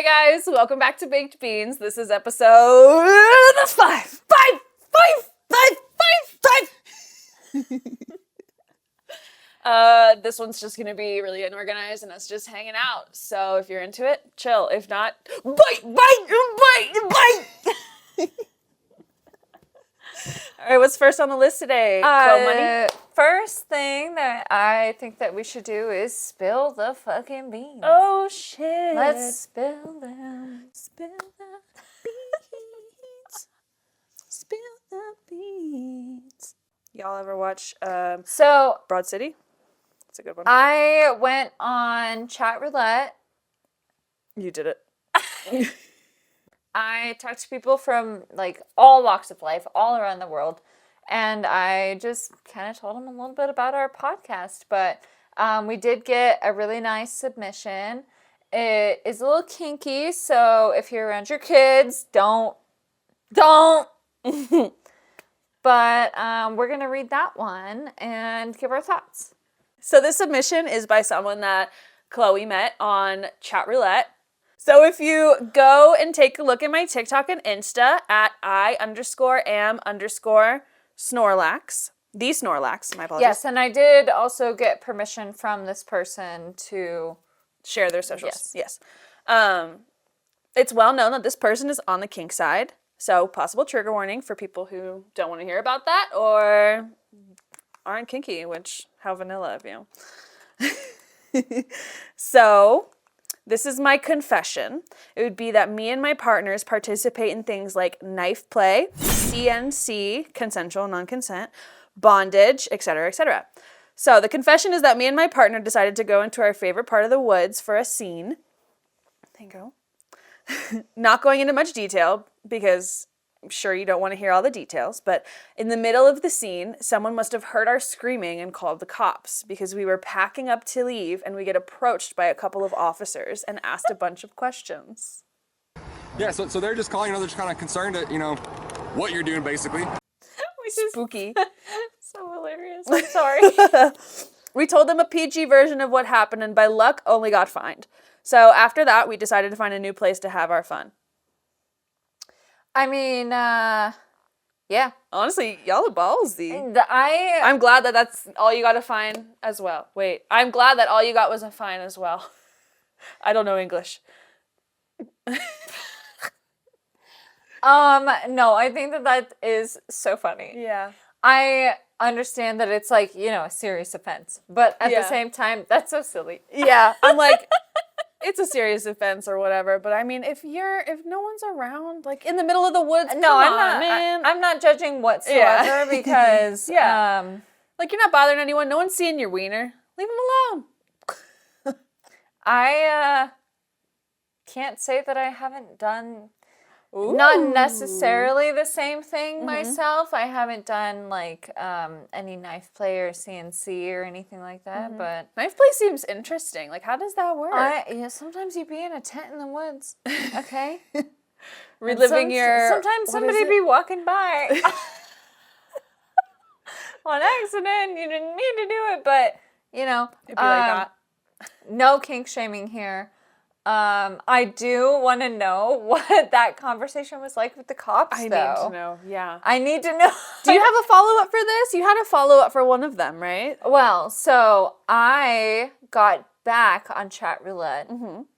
Hi guys, welcome back to Baked Beans. This is episode 5. This one's just gonna be really unorganized and us just hanging out. So if you're into it, chill. If not, bite. All right, what's first on the list today? Money? First thing that I think that we should do is spill the fucking beans. Oh shit! Let's spill them. Spill the beans. Spill the beans. Y'all ever watch Broad City? It's a good one. I went on chat roulette. You did it. I talked to people from like all walks of life, all around the world, and I just kind of told them a little bit about our podcast. But we did get a really nice submission. It is a little kinky, so if you're around your kids, don't. But we're gonna read that one and give our thoughts. So this submission is by someone that Chloe met on chat roulette. So if you go and take a look at my TikTok and Insta at I_am_Snorlax, the Snorlax, my apologies. Yes, and I did also get permission from this person to share their socials. Yes. It's well known that this person is on the kink side. So possible trigger warning for people who don't want to hear about that or aren't kinky, which how vanilla of you. So this is my confession. It would be that me and my partners participate in things like knife play, CNC, consensual non-consent, bondage, etc., etc. So the confession is that me and my partner decided to go into our favorite part of the woods for a scene. There you go. Not going into much detail because I'm sure you don't want to hear all the details, but in the middle of the scene, someone must have heard our screaming and called the cops because we were packing up to leave and we get approached by a couple of officers and asked a bunch of questions. Yeah, so they're just calling, they're just kind of concerned at, what you're doing, basically. Spooky. So hilarious. I'm sorry. We told them a PG version of what happened and by luck only got fined. So after that, we decided to find a new place to have our fun. I mean, yeah. Honestly, y'all are ballsy. I'm I'm glad that that's all you got to find as well. Wait, I'm glad that all you got was a fine as well. I don't know English. No, I think that is so funny. Yeah. I understand that it's like, a serious offense, but at the same time, that's so silly. Yeah, I'm like, it's a serious offense or whatever, but I mean, if no one's around, like in the middle of the woods, No, I'm not, man. I'm not judging whatsoever because like you're not bothering anyone. No one's seeing your wiener. Leave them alone. I can't say that I haven't done not necessarily the same thing myself. I haven't done like any knife play or CNC or anything like that, but Knife play seems interesting. Like, how does that work? Sometimes you be in a tent in the woods, okay? Reliving sometimes somebody be walking by on accident. You didn't mean to do it, but it'd be like that. No kink shaming here. I do want to know what that conversation was like with the cops, I need to know, yeah. I need to know. Do you have a follow-up for this? You had a follow-up for one of them, right? Well, so I got back on chat roulette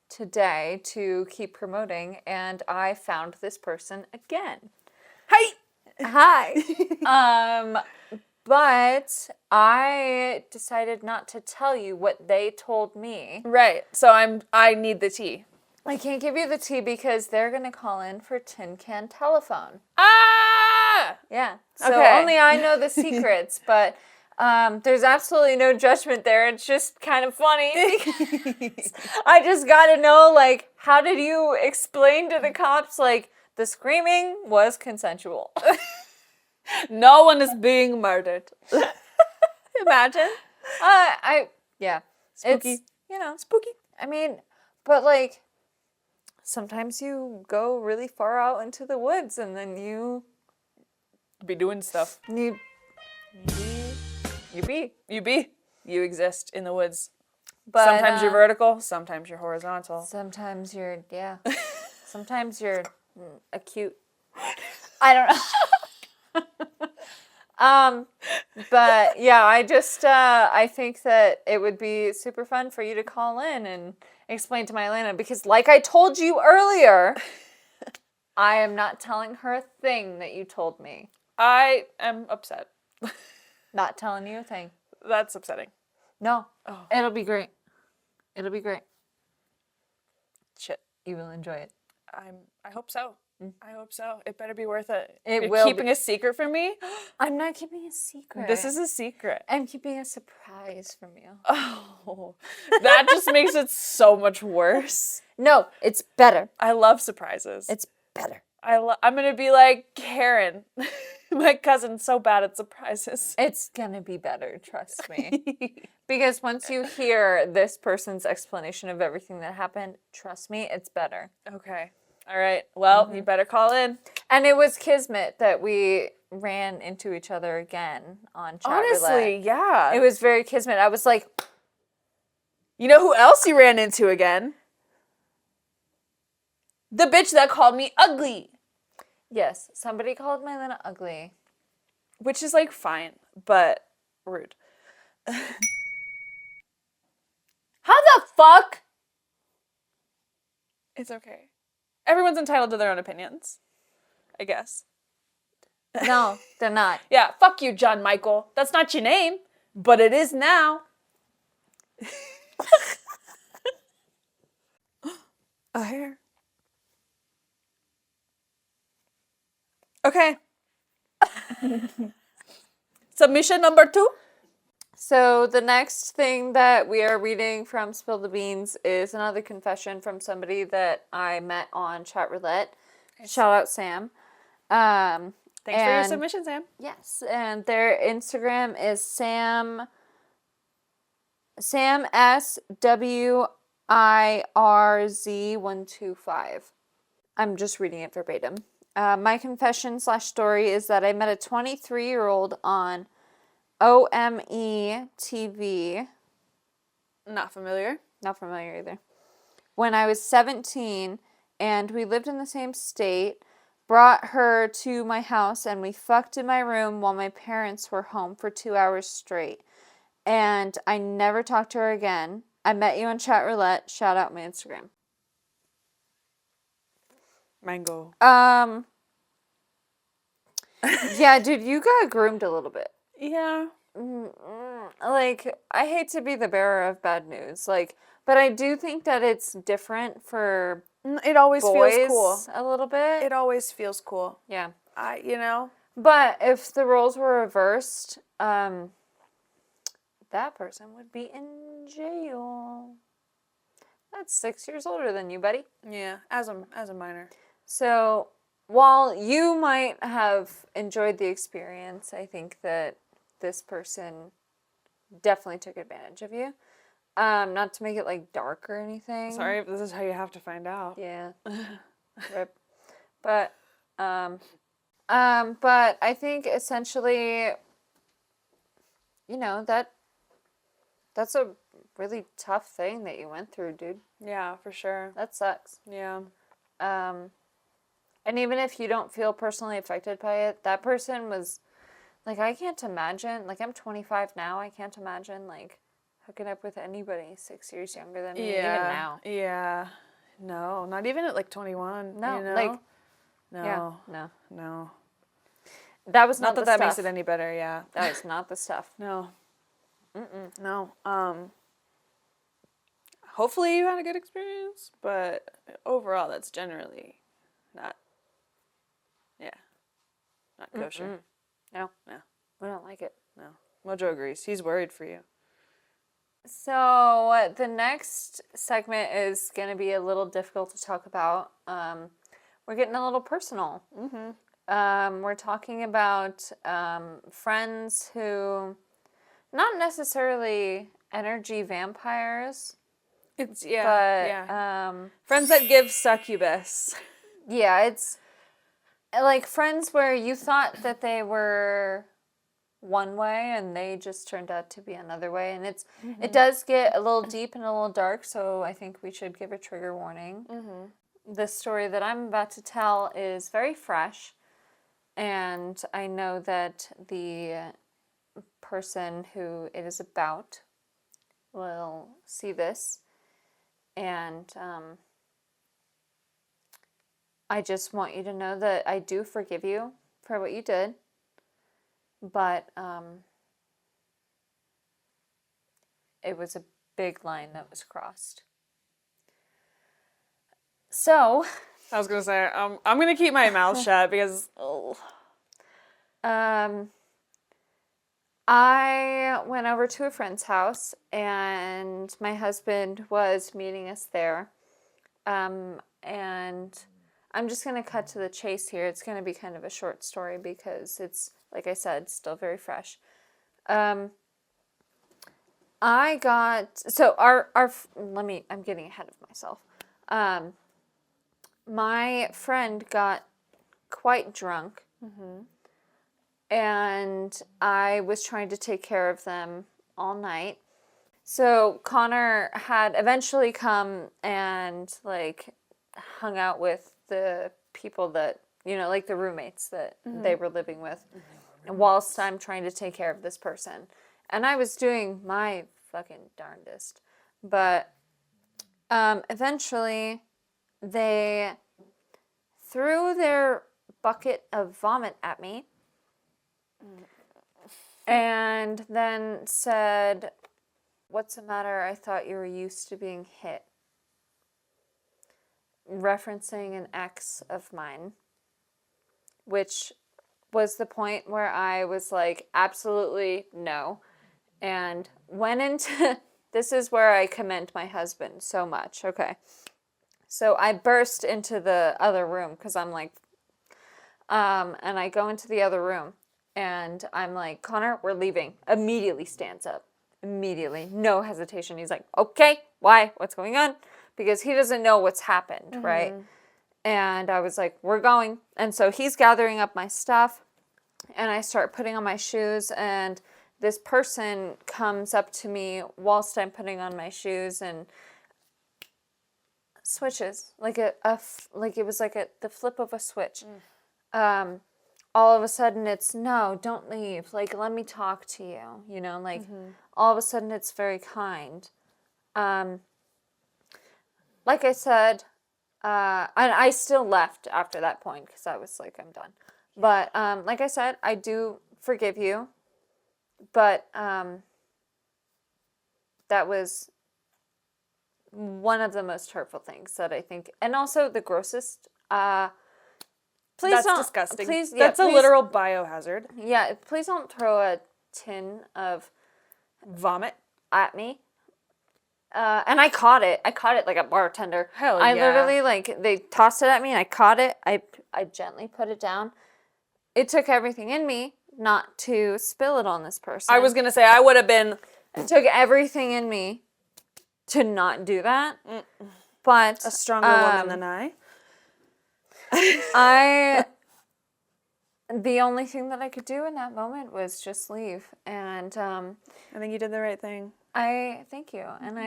today to keep promoting, and I found this person again. Hi. But I decided not to tell you what they told me. Right. So I need the tea. I can't give you the tea because they're going to call in for tin can telephone. Ah! Yeah. So Okay. only I know the secrets, but there's absolutely no judgment there. It's just kind of funny. I just got to know, like, how did you explain to the cops, like, the screaming was consensual? No one is being murdered. Imagine. Yeah. Spooky. It's, Spooky. I mean, but like, sometimes you go really far out into the woods and then you be doing stuff. You exist You exist in the woods. But Sometimes you're vertical, sometimes you're horizontal. Sometimes you're Sometimes you're acute. I don't know. But yeah, I think that it would be super fun for you to call in and explain to my Elena, because like I told you earlier, I am not telling her a thing that you told me. I am upset. Not telling you a thing. That's upsetting. No. Oh. It'll be great. It'll be great. Shit. You will enjoy it. I hope so. I hope so. It better be worth it. It You're will keeping a secret from me? I'm not keeping a secret. This is a secret. I'm keeping a surprise from you. Oh, that just makes it so much worse. No, it's better. I love surprises. It's better. I'm going to be like Karen, my cousin, so bad at surprises. It's gonna be better, trust me. Because once you hear this person's explanation of everything that happened, trust me, it's better. Okay. All right. Well, you better call in. And it was kismet that we ran into each other again on Chat Honestly, Roulette. yeah. It was very kismet. I was like, You know who else you ran into again? The bitch that called me ugly. yes, somebody called Mylena ugly. Which is like fine, but rude. How the fuck? It's okay. Everyone's entitled to their own opinions, I guess. No, they're not. Yeah, fuck you, John Michael. That's not your name, but it is now. A hair. Okay. Submission number 2. So the next thing that we are reading from Spill the Beans is another confession from somebody that I met on Chat Roulette. Shout out Sam. Thanks for your and- submission, Sam. Yes, and their Instagram is SamSWIRZ125. I'm just reading it verbatim. My confession/story is that I met a 23-year-old on OME TV. Not familiar. Not familiar either. When I was 17, and we lived in the same state, brought her to my house, and we fucked in my room while my parents were home for 2 hours straight. And I never talked to her again. I met you on Chat Roulette. Shout out my Instagram. Mango. Yeah, dude, you got groomed a little bit. Yeah. Like, I hate to be the bearer of bad news, like, but I do think that it's different for It always boys feels cool. a little bit. It always feels cool. Yeah. You know? But if the roles were reversed, that person would be in jail. That's 6 years older than you, buddy. Yeah, as a minor. So while you might have enjoyed the experience, I think that this person definitely took advantage of you. Not to make it like dark or anything. Sorry if this is how you have to find out. Yeah. Rip. But I think essentially, you know, that's a really tough thing that you went through, dude. Yeah, for sure. That sucks. Yeah. And even if you don't feel personally affected by it, that person was, like, I can't imagine, like, I'm 25 now, I can't imagine, like, hooking up with anybody 6 years younger than me, even now. Yeah. No, not even at like 21. No, you know? like, no. yeah, no. No. That was Not not that the makes stuff. it any better, yeah. That was not the stuff. No. No. Hopefully you had a good experience, but overall that's generally not kosher. No. No. We don't like it. No. Mojo agrees. He's worried for you. So the next segment is going to be a little difficult to talk about. We're getting a little personal. We're talking about friends who, not necessarily energy vampires, It's but friends that give succubus. yeah, it's like friends where you thought that they were one way and they just turned out to be another way. And it does get a little deep and a little dark, so I think we should give a trigger warning. The story that I'm about to tell is very fresh, and I know that the person who it is about will see this, and I just want you to know that I do forgive you for what you did, but it was a big line that was crossed. So, I was gonna say, I'm gonna keep my mouth shut because. I went over to a friend's house, and my husband was meeting us there. And I'm just going to cut to the chase here. It's going to be kind of a short story because it's, like I said, still very fresh. I'm getting ahead of myself. My friend got quite drunk. And I was trying to take care of them all night. So Connor had eventually come and like hung out with the people that, like the roommates that they were living with, whilst I'm trying to take care of this person. And I was doing my fucking darndest. But eventually they threw their bucket of vomit at me. And then said, "What's the matter? I thought you were used to being hit." Referencing an ex of mine, which was the point where I was like, absolutely no. And went into, this is where I commend my husband so much. Okay. So I burst into the other room because I'm like, and I go into the other room. And I'm like, "Connor, we're leaving." Immediately stands up. Immediately. No hesitation. He's like, "Okay, why? What's going on?" Because he doesn't know what's happened, right? And I was like, "We're going." And so he's gathering up my stuff. And I start putting on my shoes. And this person comes up to me whilst I'm putting on my shoes and switches. Like it was like the flip of a switch. All of a sudden it's, "No, don't leave. Like, let me talk to you." All of a sudden it's very kind. Like I said, and I still left after that point because I was like, I'm done. But like I said, I do forgive you. But that was one of the most hurtful things that I think, and also the grossest. Please That's disgusting. Please, That's a literal biohazard. Yeah, please don't throw a tin of Vomit at me. And I caught it. I caught it like a bartender. Hell I yeah. literally, they tossed it at me and I caught it. I gently put it down. It took everything in me not to spill it on this person. I was gonna say I would have been. It took everything in me to not do that. But A stronger woman than I. The only thing that I could do in that moment was just leave. And I think you did the right thing. I thank you. And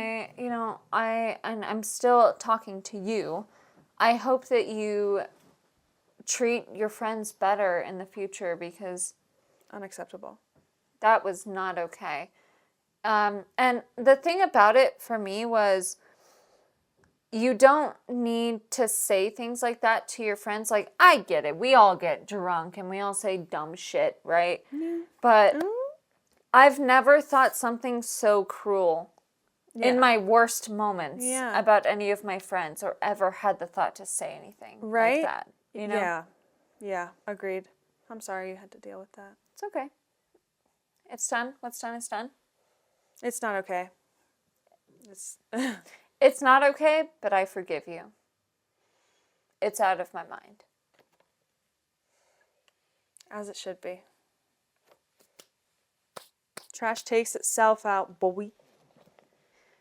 I'm still talking to you. I hope that you treat your friends better in the future because Unacceptable. that was not okay. And the thing about it for me was, you don't need to say things like that to your friends. Like, I get it. We all get drunk and we all say dumb shit, right? But I've never thought something so cruel in my worst moments about any of my friends, or ever had the thought to say anything like that. Yeah, agreed. I'm sorry you had to deal with that. It's okay. It's done. What's done is done. It's not okay. It's not okay, but I forgive you. It's out of my mind. As it should be. Trash takes itself out, boy.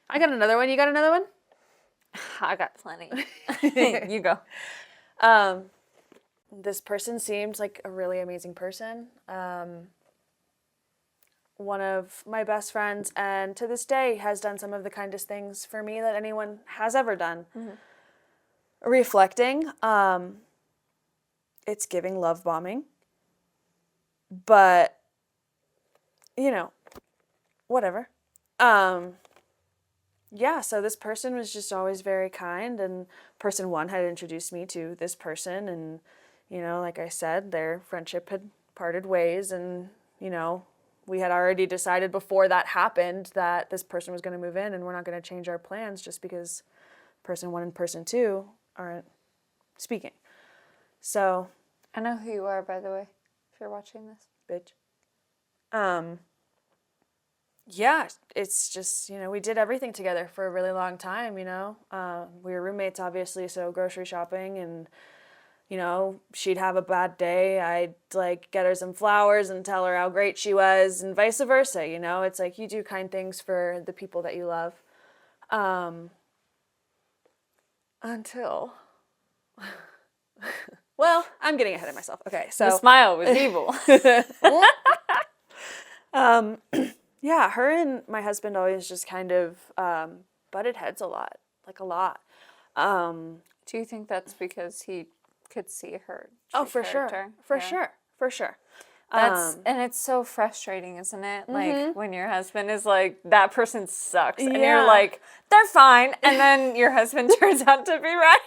I got another one. You got another one? I got plenty. You go. This person seemed like a really amazing person. one of my best friends, and to this day has done some of the kindest things for me that anyone has ever done. Reflecting, it's giving love bombing, but, you know, whatever. Yeah, so this person was just always very kind, and person one had introduced me to this person, and, you know, like I said, their friendship had parted ways, and, you know, we had already decided before that happened that this person was going to move in, and we're not going to change our plans just because person one and person two aren't speaking. So, I know who you are, by the way, if you're watching this. bitch. Yeah, it's just, you know, we did everything together for a really long time, you know. We were roommates, obviously, so grocery shopping, and, you know, she'd have a bad day. I'd, like, get her some flowers and tell her how great she was, and vice versa, you know. It's like you do kind things for the people that you love. Until... well, I'm getting ahead of myself. Okay, so... The smile was evil. Yeah, her and my husband always just kind of butted heads a lot, like a lot. Do you think that's because he could see her? Oh, for character? sure, for sure. That's and it's so frustrating, isn't it? Like when your husband is like, that person sucks, and you're like, they're fine, and then your husband turns out to be right.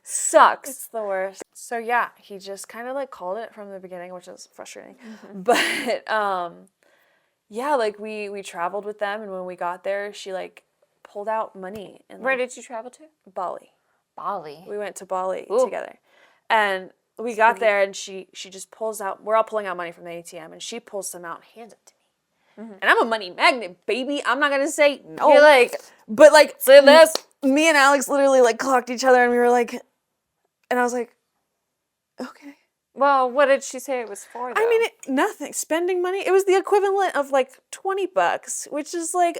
Sucks. It's the worst. So yeah, he just kind of like called it from the beginning, which is frustrating. But yeah, like we traveled with them, and when we got there, she like pulled out money. And Where did you travel to? Bali. Bali. We went to Bali together, and we got there, and she just pulls out. We're all pulling out money from the ATM, and she pulls some out and hands it to me. And I'm a money magnet, baby. I'm not gonna say no. You're like, but like, say this. Me and Alex literally like clocked each other, and we were like, and I was like, okay. Well, what did she say it was for, though? I mean, nothing. Spending money. It was the equivalent of like $20, which is like,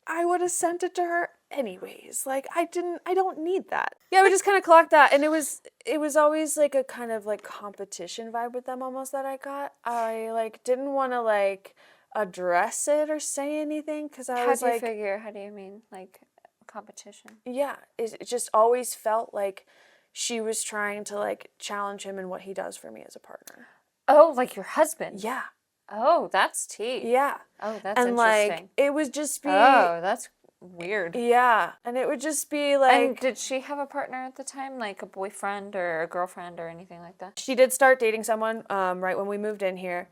I would have sent it to her anyways. Like, I don't need that. Yeah, we just kind of clocked that, and it was always like a kind of like competition vibe with them almost that I got. I like didn't want to like address it or say anything because I was like, how do you mean, like, competition? yeah, it just always felt like she was trying to like challenge him in what he does for me as a partner. Oh, like your husband? Yeah. Oh, that's tea. Yeah. Oh, that's and interesting. like it would just be that's weird. Yeah. And it would just be like, and did she have a partner at the time, like a boyfriend or a girlfriend or anything like that? She did start dating someone right when we moved in here.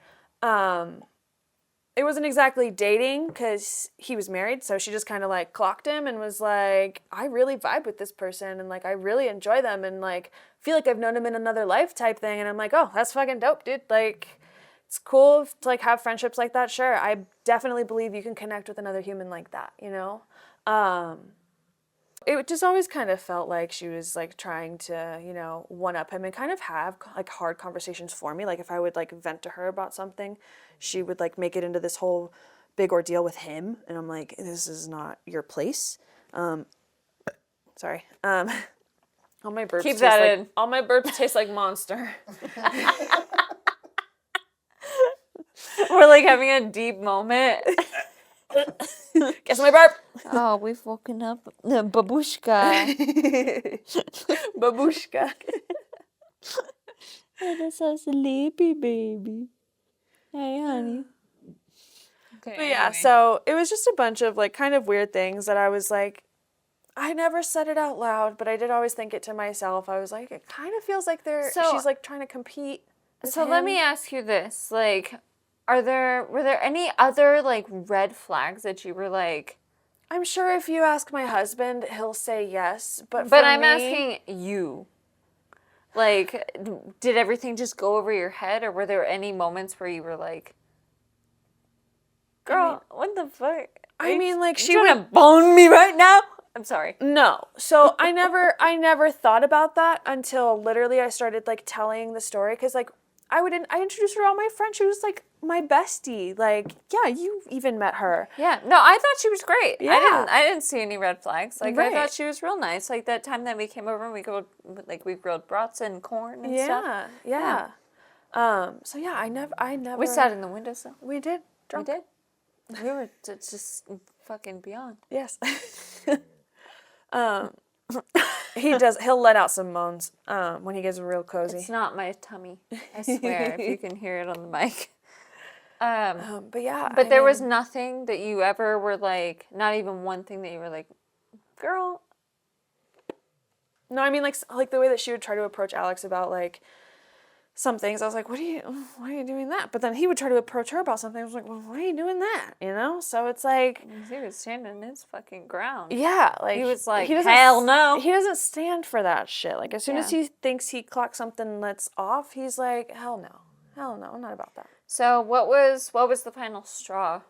It wasn't exactly dating because he was married, so she just kind of like clocked him and was like, I really vibe with this person, and like I really enjoy them, and like feel like I've known him in another life type thing. And I'm like, oh, that's fucking dope, dude. Like, it's cool to like have friendships like that. Sure, I definitely believe you can connect with another human like that, you know. It just always kind of felt like she was like trying to, you know, one up him and kind of have like hard conversations for me. Like if I would like vent to her about something, she would like make it into this whole big ordeal with him, and I'm like, this is not your place. Sorry. All my burps Keep that in. All my burps taste like Monster. We're like having a deep moment. Guess my burp. Oh, we've woken up babushka. Babushka. I'm so sleepy, baby. Hey, honey. Okay, But yeah, so it was just a bunch of like kind of weird things that I was like, I never said it out loud, but I did always think it to myself. I was like, it kind of feels like she's like trying to compete with So him. let me ask you this, like, were there any other like red flags that you were like? I'm sure if you ask my husband, he'll say yes, but I'm asking you. Like, did everything just go over your head, or were there any moments where you were like, girl, what the fuck? I mean, like, she trying would to bone me right now? I'm sorry. No. So I never thought about that until literally I started like telling the story, because like I introduced her to all my friends. She was like my bestie. Like, yeah, you even met her. Yeah. No, I thought she was great. Yeah. I didn't see any red flags. Like, Right. I thought she was real nice. Like that time that we came over and we grilled brats and corn and stuff. Yeah. So yeah, I never. We sat in the windowsill. We did. Drunk. We did. We were just fucking beyond. Yes. He'll let out some moans when he gets real cozy. It's not my tummy. I swear, if you can hear it on the mic. But yeah. But there was nothing that you ever were like, not even one thing that you were like, girl. No, I mean like the way that she would try to approach Alex about like some things. I was like, why are you doing that? But then he would try to approach her about something. I was like, well, why are you doing that? You know? So it's like, He was standing his fucking ground. yeah, like He was like, doesn't hell no. He doesn't stand for that shit. Like as soon as Yeah. he thinks he clocked something that's off, he's like, hell no, I'm not about that. So what was the final straw?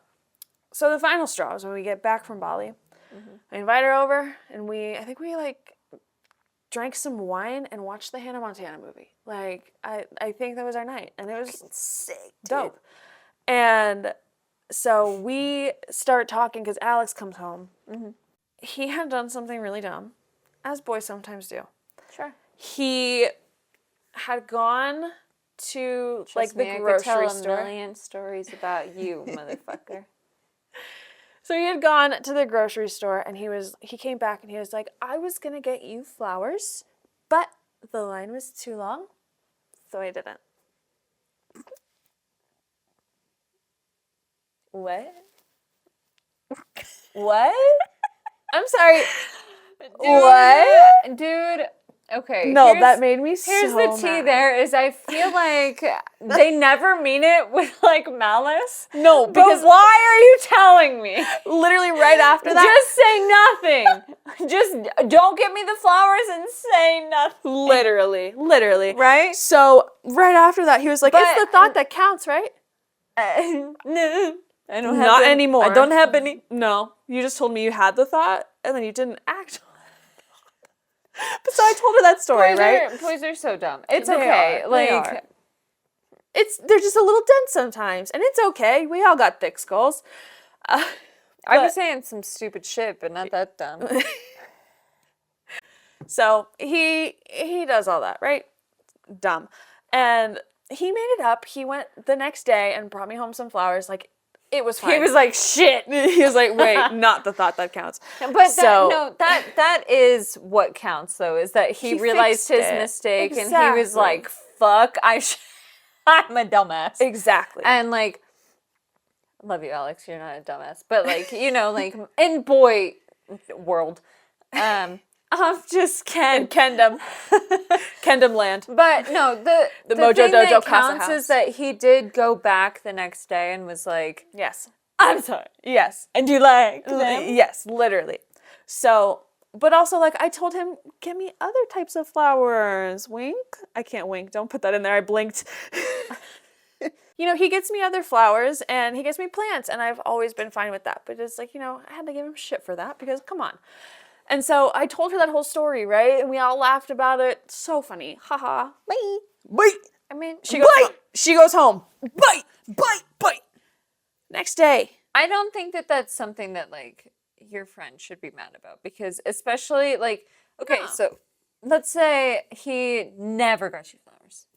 So the final straw is when we get back from Bali. I invite her over, and I think we like drank some wine and watched the Hannah Montana movie. Like I think that was our night, and it was Sick, dope. And so we start talking because Alex comes home. He had done something really dumb, as boys sometimes do. Sure. He had gone to Trust like the me, I grocery could tell store. a million stories about you, motherfucker. So he had gone to the grocery store, and he came back and he was like, I was gonna get you flowers, but the line was too long, so I didn't. What? What? I'm sorry. What? Dude, okay. No, that made me so Here's the tea mad. there is I feel like they never mean it with like malice. No, But because why are you telling me? literally right after that. Just say nothing. Just don't get me the flowers and say nothing. Literally. Right? So right after that, he was like, But- it's the thought that counts, right? No. I don't have Not any. anymore. I don't have any. No, you just told me you had the thought, and then you didn't act on it. But so I told her that story, right? Boys are so dumb. It's They okay. are, Like they are. They're just a little dense sometimes, and it's okay. We all got thick skulls. I But- was saying some stupid shit, but not that dumb. So he does all that, right? Dumb. And he made it up. He went the next day and brought me home some flowers. Like, it was fine. He was like, shit. He was like, wait, not the thought that counts. But So- that is what counts, though, is that he realized fixed his it. mistake and he Exactly. was like, fuck, I'm a dumbass. Exactly. And like, love you, Alex, you're not a dumbass. But like, you know, like in boy world, I'm just In Kendom. Kendom land. But no, the Mojo thing Dojo that Casa counts House. is that he did go back the next day and was like, Yes. I'm sorry. Yes. And you like them? Yes, literally. So, but also, like, I told him, get me other types of flowers. Wink? I can't wink. Don't put that in there. I blinked. You know, he gets me other flowers and he gets me plants, and I've always been fine with that. But it's like, you know, I had to give him shit for that because, come on. And so I told her that whole story, right? And we all laughed about it. So funny. Haha. Bye. Bye. I mean, She goes home. She goes home. Bite. Bite. Bite. Next day. I don't think that that's something that like your friend should be mad about because especially like, okay, No. so let's say he never got you flowers.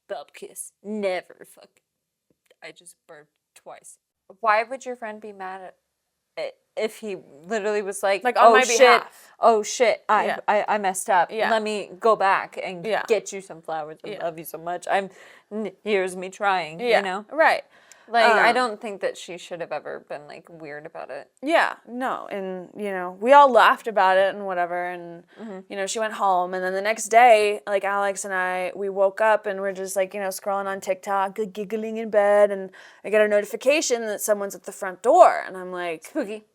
Bub kiss. Never fuck. I just burped twice. Why would your friend be mad at it if he literally was like, Like, on oh my shit, behalf. oh shit, Yeah. I messed up. Yeah. Let me go back and Yeah. get you some flowers. I Yeah. love you so much. Here's me trying, Yeah. you know? Right. Like, I Um, don't think that she should have ever been like weird about it. Yeah, no, and you know, we all laughed about it and whatever, and you know, she went home, and then the next day, like Alex and I, we woke up and we're just like, you know, scrolling on TikTok, giggling in bed, and I get a notification that someone's at the front door, and I'm like, Spooky.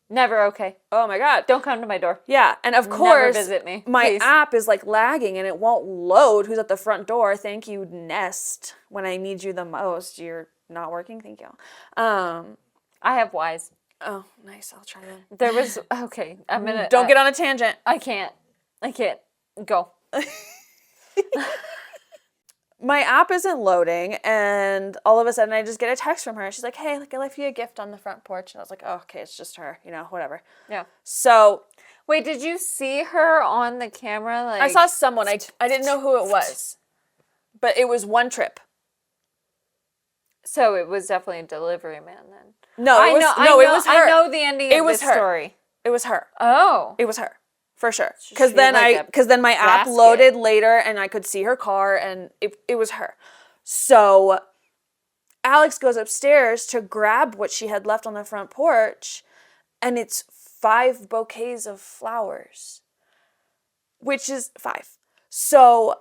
Never okay. oh my god, Don't come to my door. yeah, and of Never course, visit me, my please. app is like lagging and it won't load who's at the front door. Thank you, Nest. When I need you the most, you're not working. Thank you. I have Ys. Oh, nice. I'll try that. There was okay. I'm gonna Don't get on a tangent. I can't. Go. My app isn't loading, and all of a sudden I just get a text from her. She's like, hey, like I left you a gift on the front porch. And I was like, oh, okay, it's just her, you know, whatever. Yeah. So Wait, did you see her on the camera? Like I saw someone. I didn't know who it was, but it was one trip. So it was definitely a delivery man then. No, it was her. I know the ending of was this her. story. It was her. Oh. It was her. For sure. Should Because be then like my app basket. loaded later and I could see her car and it was her. So Alex goes upstairs to grab what she had left on the front porch and it's 5 bouquets of flowers. Which is 5. So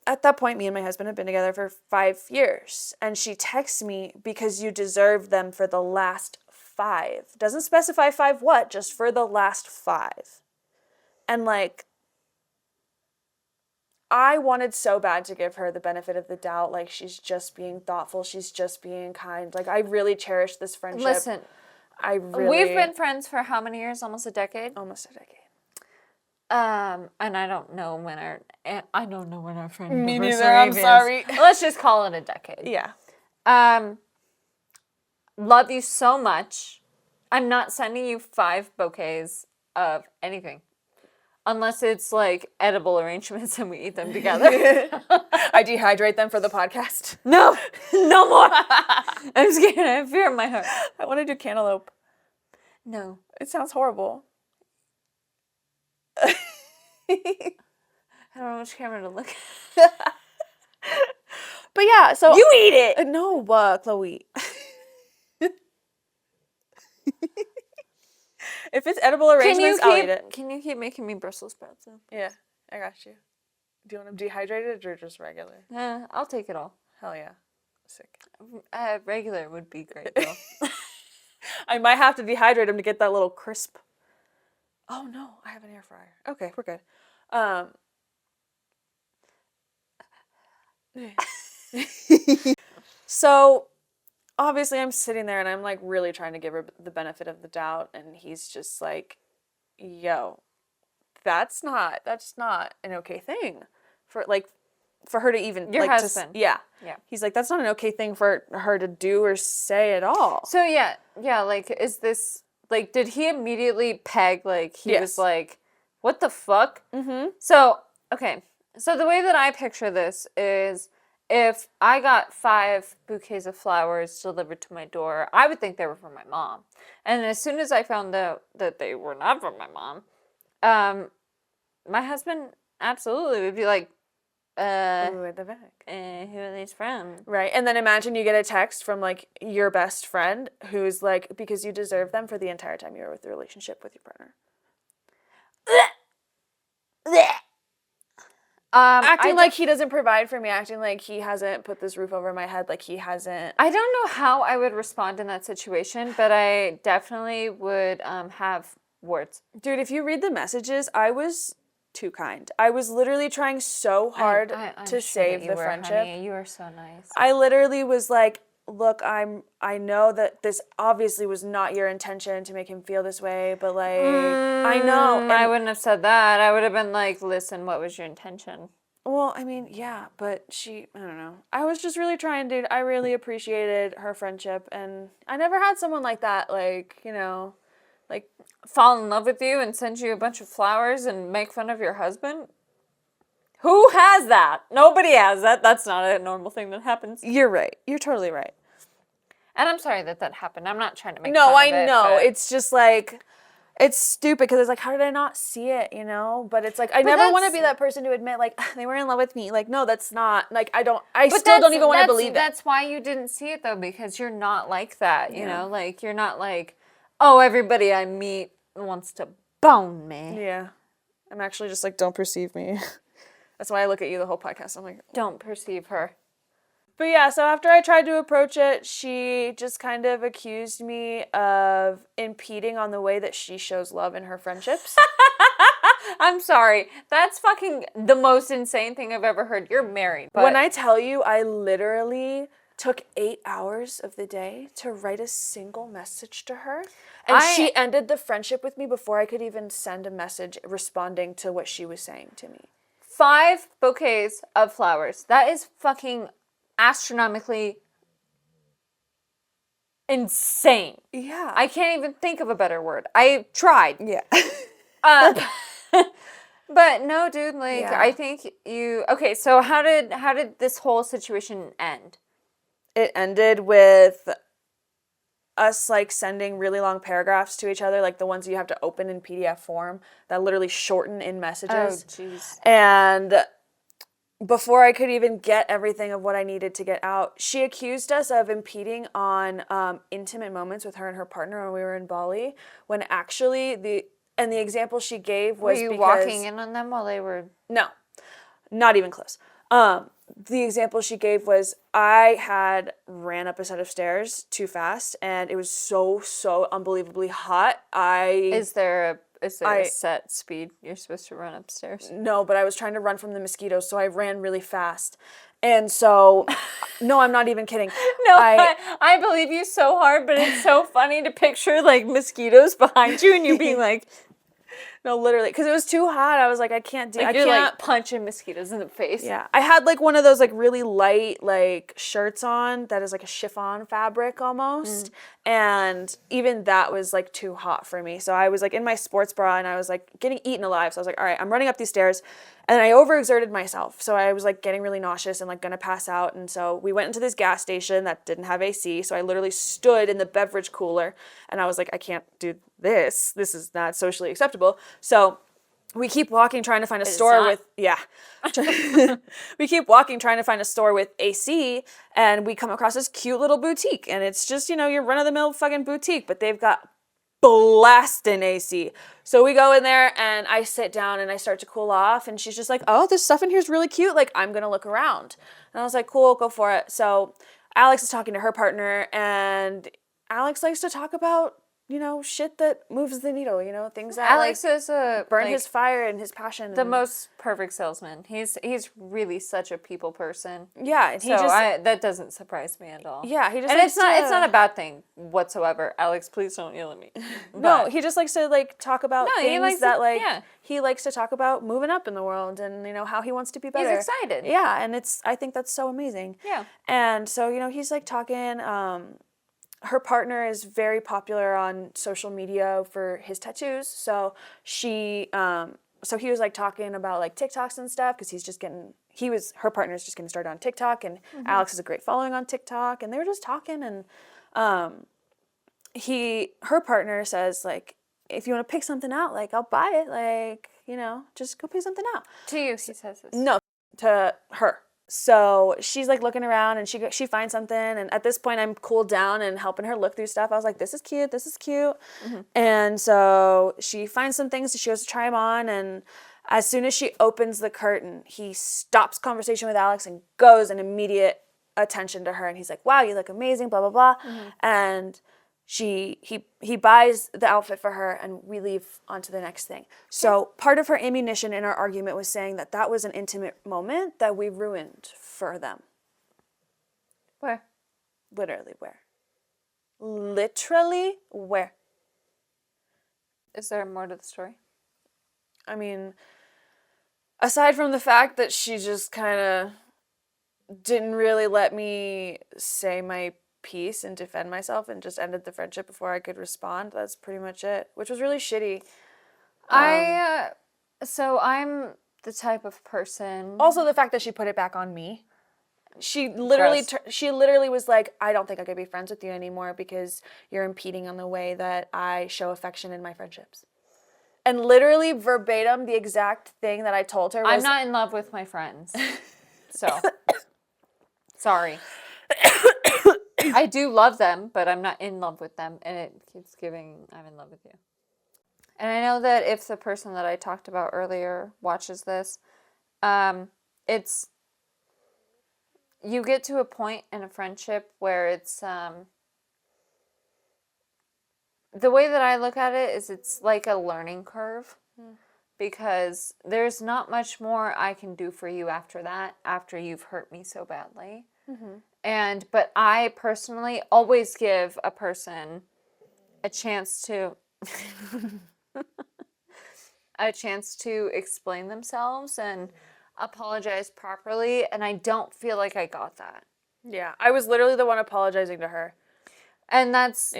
at that point, me and my husband have been together for 5 years. And she texts me, because you deserve them for the last 5. Doesn't specify 5 what, just for the last 5. And like, I wanted so bad to give her the benefit of the doubt. Like, she's just being thoughtful. She's just being kind. Like, I really cherish this friendship. Listen, we've been friends for how many years? Almost a decade? Almost a decade. And I don't know when our friend Me anniversary neither, I'm is. sorry. Let's just call it a decade. Yeah. Love you so much. I'm not sending you 5 bouquets of anything. Unless it's like edible arrangements and we eat them together. I dehydrate them for the podcast. No, no more. I'm scared. I have fear in my heart. I want to do cantaloupe. No. It sounds horrible. I don't know which camera to look at. But yeah, so You eat it. No, Chloe. If it's edible arrangements, I'll eat it. Can you keep making me Brussels sprouts though? Yeah, I got you. Do you want them dehydrated or just regular? I'll take it all. Hell yeah. Sick. Regular would be great though. I might have to dehydrate them to get that little crisp. Oh no, I have an air fryer. Okay, we're good. So obviously I'm sitting there and I'm like really trying to give her the benefit of the doubt and he's just like, yo, that's not an okay thing for her to even Your like husband. Yeah. He's like, that's not an okay thing for her to do or say at all. So yeah, like is this like did he immediately peg like he Yes. was like, what the fuck? Mm-hmm. So okay. So the way that I picture this is if I got 5 bouquets of flowers delivered to my door, I would think they were from my mom. And as soon as I found out that they were not from my mom, my husband absolutely would be like, Who at the back? who are these from? Right. And then imagine you get a text from like your best friend who's like, because you deserve them for the entire time you were with the relationship with your partner. Acting like he doesn't provide for me, acting like he hasn't put this roof over my head, like he hasn't. I don't know how I would respond in that situation, but I definitely would have words. Dude, if you read the messages, I was too kind. I was literally trying so hard I'm to sure save that the you were, friendship. Honey. You were so nice. I literally was like, look, I know that this obviously was not your intention to make him feel this way, but like, I know. And, I wouldn't have said that. I would have been like, listen, what was your intention? well, I mean, yeah, but I don't know. I was just really trying, dude. I really appreciated her friendship, and I never had someone like that, like, you know, like. Fall in love with you and send you a bunch of flowers and make fun of your husband? Who has that? Nobody has that. That's not a normal thing that happens. You're right. You're totally right. And I'm sorry that happened. I'm not trying to make No, fun I of it. know. But It's just like, it's stupid because it's like, how did I not see it, you know? But it's like, I never want to be that person to admit, like, they were in love with me. Like, no, that's not, like, I still don't even want to believe it. That's why you didn't see it, though, because you're not like that, you know? Like, you're not like, oh, everybody I meet wants to bone me. Yeah. I'm actually just like, don't perceive me. That's why I look at you the whole podcast. I'm like, don't perceive her. But yeah, so after I tried to approach it, she just kind of accused me of impeding on the way that she shows love in her friendships. I'm sorry. That's fucking the most insane thing I've ever heard. You're married. But when I tell you, I literally took 8 hours of the day to write a single message to her. And she ended the friendship with me before I could even send a message responding to what she was saying to me. 5 bouquets of flowers. That is fucking astronomically insane. Yeah. I can't even think of a better word. I tried. Yeah. But no, dude, like, Yeah. I think you... Okay, so how did this whole situation end? it ended with us like sending really long paragraphs to each other, like the ones you have to open in PDF form that literally shorten in messages. Oh, jeez. And before I could even get everything of what I needed to get out, she accused us of impeding on intimate moments with her and her partner when we were in Bali, when actually the example she gave was Were you because... walking in on them while they were... No, not even close. The example she gave was I had ran up a set of stairs too fast, and it was so unbelievably hot. Is there a set speed you're supposed to run upstairs? No, but I was trying to run from the mosquitoes, so I ran really fast. And so, no, I'm not even kidding. No, I believe you so hard, but it's so funny to picture like mosquitoes behind you and you being like... No, literally, because it was too hot. I was like, I can't do. Like I you're can't like punching mosquitoes in the face. Yeah, I had like one of those like really light like shirts on that is like a chiffon fabric almost, and even that was like too hot for me. So I was like in my sports bra and I was like getting eaten alive. So I was like, all right, I'm running up these stairs, and I overexerted myself. So I was like getting really nauseous and like gonna pass out. And so we went into this gas station that didn't have AC. So I literally stood in the beverage cooler and I was like, I can't do this. This is not socially acceptable. So we keep walking trying to find a store with we keep walking trying to find a store with AC, and we come across this cute little boutique, and it's just, you know, your run-of-the-mill fucking boutique, but they've got blasting AC. So we go in there and I sit down and I start to cool off, and she's just like, oh, this stuff in here is really cute, like I'm gonna look around. And I was like, cool, go for it. So Alex is talking to her partner, and Alex likes to talk about, you know, shit that moves the needle, you know, things that Alex like is burn his fire and his passion. The most perfect salesman. He's really such a people person. Yeah, and he that doesn't surprise me at all. Yeah, he just and likes it's not a bad thing whatsoever. Alex, please don't yell at me. No, he just likes to like talk about things he likes that he likes to talk about moving up in the world, and you know how he wants to be better. He's excited. Yeah, and I think that's so amazing. Yeah. And so, you know, he's like talking. Her partner is very popular on social media for his tattoos. So he was like talking about like TikToks and stuff, because her partner's just getting started on TikTok, and Alex has a great following on TikTok, and they were just talking, and her partner says like, if you want to pick something out, like I'll buy it, like, you know, just go pick something out. To you, he says this. No, to her. So she's like looking around, and she finds something, and at this point I'm cooled down and helping her look through stuff. I was like, this is cute. And so she finds some things, she goes to try them on, and as soon as she opens the curtain, he stops conversation with Alex and goes in immediate attention to her, and he's like, wow, you look amazing, blah blah blah. And he buys the outfit for her, and we leave on to the next thing. So part of her ammunition in our argument was saying that was an intimate moment that we ruined for them. Where? Literally where? Literally where? Is there more to the story? I mean, aside from the fact that she just kind of didn't really let me say my piece and defend myself, and just ended the friendship before I could respond. That's pretty much it, which was really shitty. So I'm the type of person. Also, the fact that she put it back on me. She literally was like, I don't think I could be friends with you anymore because you're impeding on the way that I show affection in my friendships. And literally verbatim, the exact thing that I told her was, I'm not in love with my friends. So, sorry. I do love them, but I'm not in love with them, and it keeps giving, I'm in love with you. And I know that if the person that I talked about earlier watches this, it's, you get to a point in a friendship where it's, the way that I look at it is it's like a learning curve, because there's not much more I can do for you after that, after you've hurt me so badly. But I personally always give a person a chance to explain themselves and apologize properly, and I don't feel like I got that. Yeah, I was literally the one apologizing to her. And that's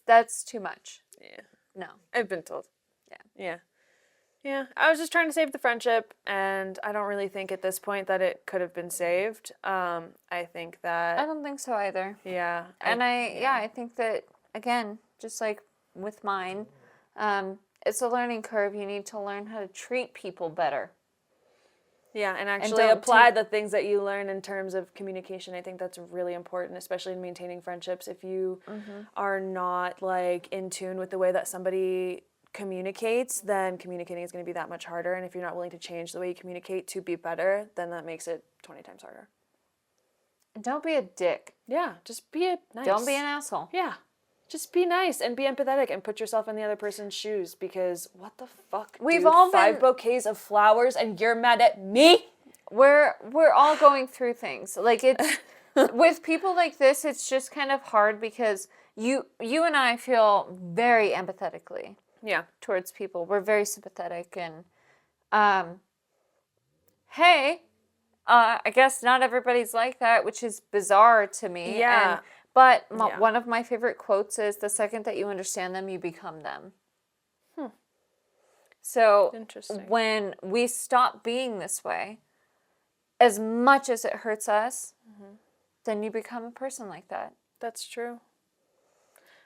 that's too much. Yeah. No. I've been told. Yeah. Yeah. Yeah, I was just trying to save the friendship, and I don't really think at this point that it could have been saved. I think I that, don't think so either. yeah. And I think that, again, just like with mine, it's a learning curve. You need to learn how to treat people better. Yeah, and actually don't apply the things that you learn in terms of communication. I think that's really important, especially in maintaining friendships. If you are not like in tune with the way that somebody communicates, then communicating is going to be that much harder. And if you're not willing to change the way you communicate to be better, then that makes it 20 times harder. And don't be a dick. Yeah, just be nice. Don't be an asshole. Yeah. Just be nice and be empathetic and put yourself in the other person's shoes, because what the fuck, We've dude? all 5 been- bouquets of flowers and you're mad at me? We're all going through things. Like, it's with people like this, it's just kind of hard because you and I feel very empathetically Yeah. towards people. We're very sympathetic, and hey, I guess not everybody's like that, which is bizarre to me. Yeah. But Yeah. one of my favorite quotes is, "The second that you understand them, you become them." So Interesting. when we stop being this way, as much as it hurts us, then you become a person like that. That's true.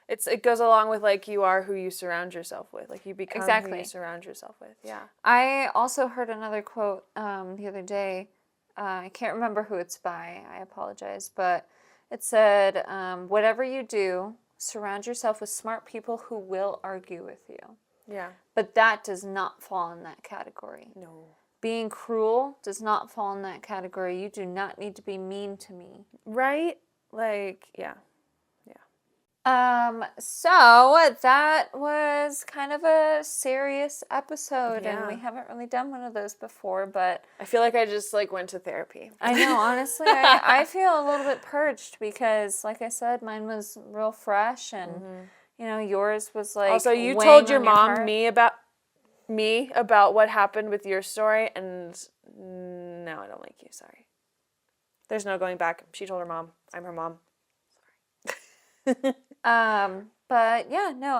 It goes along with like you are who you surround yourself with. Like you become who Exactly. you surround yourself with. Yeah. I also heard another quote the other day. I can't remember who it's by. I apologize. But it said, whatever you do, surround yourself with smart people who will argue with you. Yeah. But that does not fall in that category. No. Being cruel does not fall in that category. You do not need to be mean to me. Right? Like, yeah. So that was kind of a serious episode, and Yeah. we haven't really done one of those before, but I feel like I just like went to therapy. I know, honestly, I feel a little bit purged because, like I said, mine was real fresh, and yours was like Also, you weighing told your on mom heart. me about what happened with your story, and now I don't like you. Sorry. There's no going back. She told her mom. I'm her mom. But yeah, no,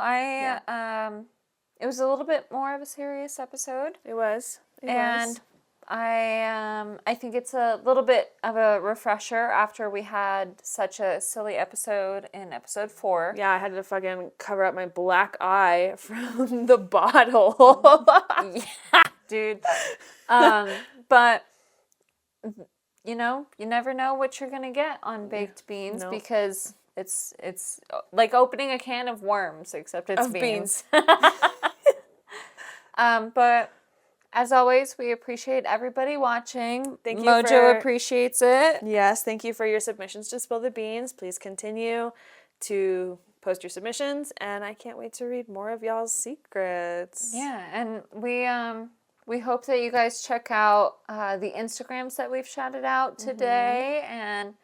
it was a little bit more of a serious episode. It was. And I think it's a little bit of a refresher after we had such a silly episode in episode 4. Yeah, I had to fucking cover up my black eye from the bottle. Yeah, dude. But you never know what you're gonna get on baked beans No. because it's like opening a can of worms, except it's Of beans. But as always, we appreciate everybody watching. Thank you Mojo for- appreciates it. Yes, thank you for your submissions to Spill the Beans. Please continue to post your submissions, and I can't wait to read more of y'all's secrets. Yeah, and we hope that you guys check out the Instagrams that we've shouted out today. And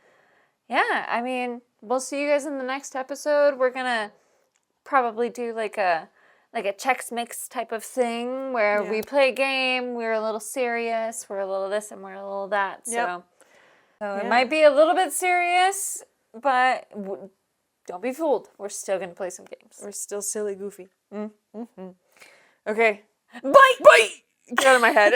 yeah, I mean, we'll see you guys in the next episode. We're gonna probably do like a Chex Mix type of thing where we play a game, we're a little serious, we're a little this and we're a little that. So, it might be a little bit serious, but don't be fooled. We're still gonna play some games. We're still silly goofy. Okay. Bye! Get out of my head.